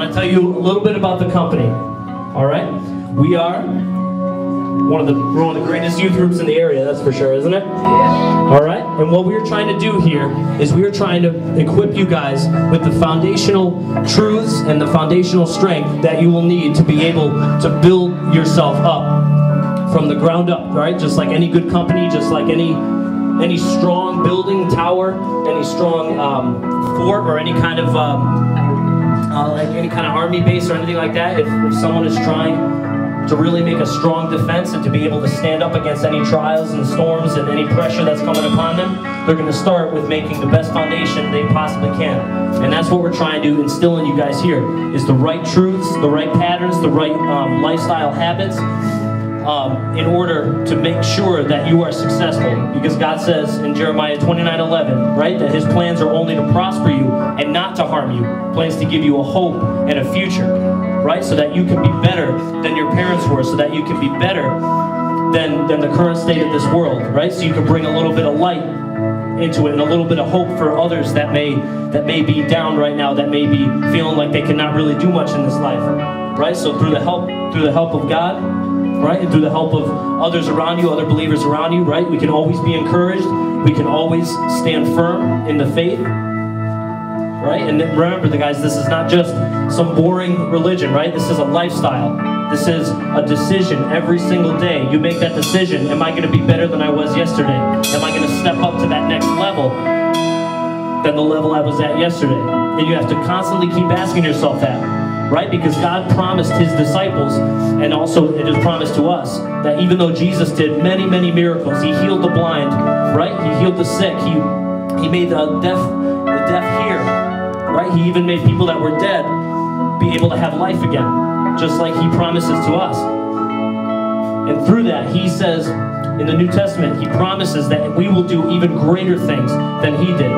want to tell you a little bit about the company. All right, we're one of the greatest youth groups in the area, that's for sure, isn't it? Yeah. All right, and what we're trying to do here is we're trying to equip you guys with the foundational truths and the foundational strength that you will need to be able to build yourself up from the ground up, right? Just like any good company, just like any strong building, tower, any strong fort, or any kind of like any kind of army base or anything like that. If someone is trying to really make a strong defense and to be able to stand up against any trials and storms and any pressure that's coming upon them, they're going to start with making the best foundation they possibly can. And that's what we're trying to instill in you guys here, is the right truths, the right patterns, the right lifestyle habits, in order to make sure that you are successful. Because God says in Jeremiah 29:11, right, that His plans are only to prosper you and not to harm you. Plans to give you a hope and a future, right? So that you can be better than your parents were, so that you can be better than the current state of this world, right? So you can bring a little bit of light into it and a little bit of hope for others that may be down right now, that may be feeling like they cannot really do much in this life, right? So through the help of God, right, and through the help of others around you, other believers around you, right, we can always be encouraged. We can always stand firm in the faith, right? And remember, guys, this is not just some boring religion, right? This is a lifestyle. This is a decision every single day. You make that decision. Am I going to be better than I was yesterday? Am I going to step up to that next level than the level I was at yesterday? And you have to constantly keep asking yourself that. Right? Because God promised His disciples, and also it is promised to us, that even though Jesus did many, many miracles, He healed the blind, right? He healed the sick, He made the deaf hear, right? He even made people that were dead be able to have life again, just like He promises to us. And through that, He says in the New Testament, He promises that we will do even greater things than He did.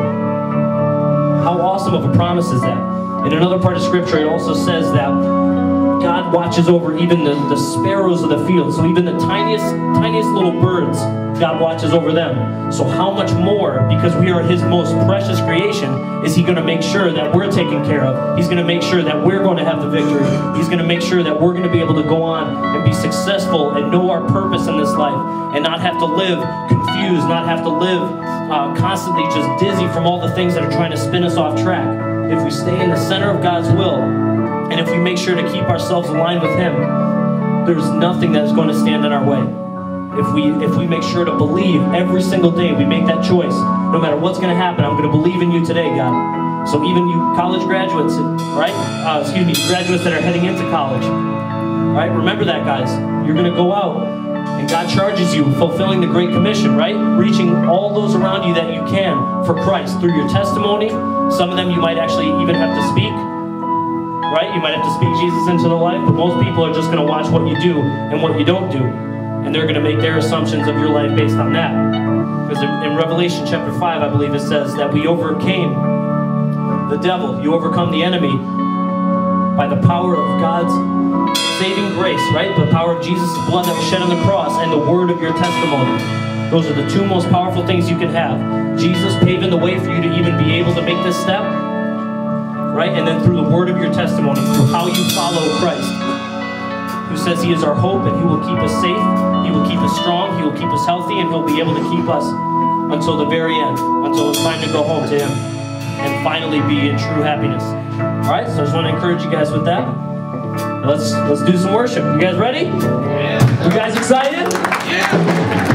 How awesome of a promise is that? In another part of Scripture, it also says that God watches over even the sparrows of the field. So even the tiniest little birds, God watches over them. So how much more, because we are His most precious creation, is He going to make sure that we're taken care of? He's going to make sure that we're going to have the victory. He's going to make sure that we're going to be able to go on and be successful and know our purpose in this life and not have to live confused, not have to live constantly just dizzy from all the things that are trying to spin us off track. If we stay in the center of God's will, and if we make sure to keep ourselves aligned with Him, there's nothing that is going to stand in our way. If we make sure to believe every single day, we make that choice, no matter what's going to happen, I'm going to believe in You today, God. So even you college graduates, right? Graduates that are heading into college, right? Remember that, guys. You're going to go out, and God charges you fulfilling the Great Commission, right? Reaching all those around you that you can for Christ through your testimony. Some of them you might actually even have to speak, right? You might have to speak Jesus into their life, but most people are just going to watch what you do and what you don't do. And they're going to make their assumptions of your life based on that. Because in Revelation chapter 5, I believe it says that we overcame the devil. You overcome the enemy by the power of God's saving grace, right? The power of Jesus' blood that was shed on the cross and the word of your testimony. Those are the two most powerful things you can have. Jesus paving the way for you to even be able to make this step, right? And then through the word of your testimony, through how you follow Christ, who says He is our hope and He will keep us safe, He will keep us strong, He will keep us healthy, and He'll be able to keep us until the very end, until it's time to go home to Him and finally be in true happiness. All right, so I just want to encourage you guys with that. Let's do some worship. You guys ready? Yeah. You guys excited? Yeah.